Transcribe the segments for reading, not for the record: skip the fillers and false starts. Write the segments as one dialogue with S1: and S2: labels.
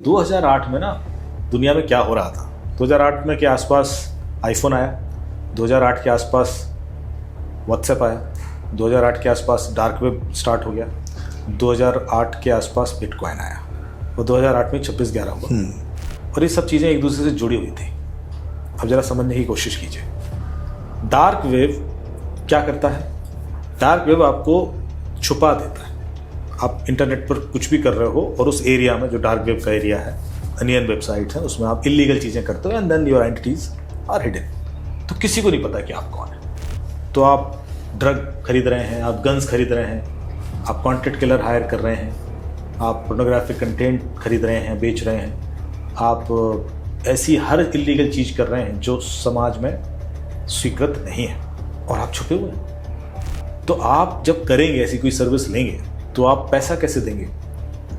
S1: 2008 में ना दुनिया में क्या हो रहा था। 2008 में के आसपास आईफोन आया, 2008 के आसपास व्हाट्सएप आया, 2008 के आसपास डार्क वेब स्टार्ट हो गया, 2008 के आसपास बिटकॉइन आया और 2008 में 26/11 हुआ। और ये सब चीज़ें एक दूसरे से जुड़ी हुई थी। अब ज़रा समझने की कोशिश कीजिए। डार्क वेव क्या करता है? डार्क वेव आपको छुपा देता है। आप इंटरनेट पर कुछ भी कर रहे हो और उस एरिया में, जो डार्क वेब का एरिया है, अनियन वेबसाइट है, उसमें आप इलीगल चीज़ें करते हो and then your identities are hidden. तो किसी को नहीं पता कि आप कौन है। तो आप ड्रग खरीद रहे हैं, आप गन्स खरीद रहे हैं, आप कॉन्टेंट किलर हायर कर रहे हैं, आप पोर्नोग्राफिक कंटेंट खरीद रहे हैं, बेच रहे हैं, आप ऐसी हर इलीगल चीज़ कर रहे हैं जो समाज में स्वीकृत नहीं है और आप छुपे हुए हैं। तो आप जब करेंगे, ऐसी कोई सर्विस लेंगे, तो आप पैसा कैसे देंगे?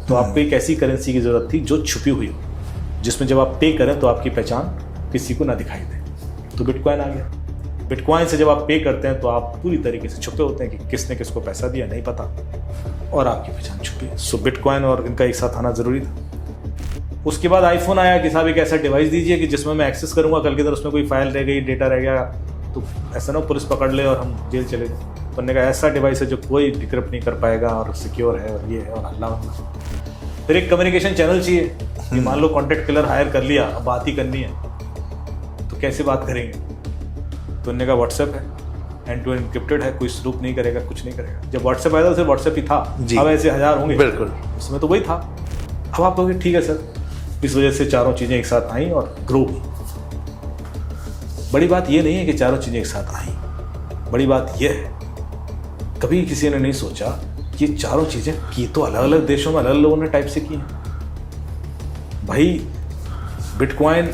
S1: तो आपको एक ऐसी करेंसी की ज़रूरत थी जो छुपी हुई हो, जिसमें जब आप पे करें तो आपकी पहचान किसी को ना दिखाई दे। तो बिटकॉइन आ गया। बिटकॉइन से जब आप पे करते हैं तो आप पूरी तरीके से छुपे होते हैं कि किसने किसको पैसा दिया नहीं पता और आपकी पहचान छुपी है। सो बिटकॉइन और इनका एक साथ आना ज़रूरी था। उसके बाद आईफोन आया कि साहब एक ऐसा डिवाइस दीजिए कि जिसमें मैं एक्सेस करूँगा, कल के दिन उसमें कोई फाइल रह गई, डेटा रह गया तो ऐसा ना पुलिस पकड़ ले और हम जेल चले जाए। बनने का ऐसा डिवाइस है जो कोई डिक्रिप्ट नहीं कर पाएगा और सिक्योर है और ये है और अल्लाह। फिर एक कम्युनिकेशन चैनल चाहिए कि मान लो कॉन्टेक्ट किलर हायर कर लिया, अब बात ही करनी है तो कैसे बात करेंगे? तो उन्होंने कहा व्हाट्सएप है, एंड टू एनक्रिप्टेड है, कोई स्नूप नहीं करेगा, कुछ नहीं करेगा। जब व्हाट्सएप आया था सिर्फ व्हाट्सएप ही था, अब ऐसे 1000 होंगे।
S2: बिल्कुल,
S1: उसमें तो वही था। अब आप कहोगे ठीक है सर। इस वजह से चारों चीज़ें एक साथ आई और ग्रो हुई। बड़ी बात यह नहीं है कि चारों चीज़ें एक साथ आई, बड़ी बात यह है कभी किसी ने नहीं सोचा कि चारों चीज़ें की तो अलग अलग देशों में अलग लोगों ने टाइप से की हैं। भाई बिटकॉइन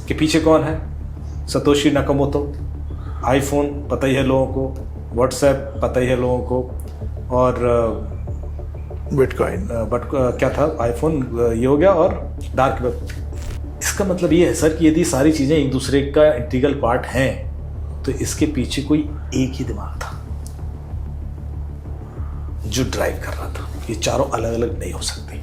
S1: के पीछे कौन है? Satoshi Nakamoto. आईफोन पता ही है लोगों को, व्हाट्सएप पता ही है लोगों को, और
S2: बिटकॉइन
S1: बट क्या था, आईफोन ये हो गया और डार्क वेब। इसका मतलब ये है सर कि यदि सारी चीज़ें एक दूसरे का इंटीग्रल पार्ट हैं तो इसके पीछे कोई एक ही दिमाग था जो ड्राइव कर रहा था। ये चारों अलग अलग नहीं हो सकती।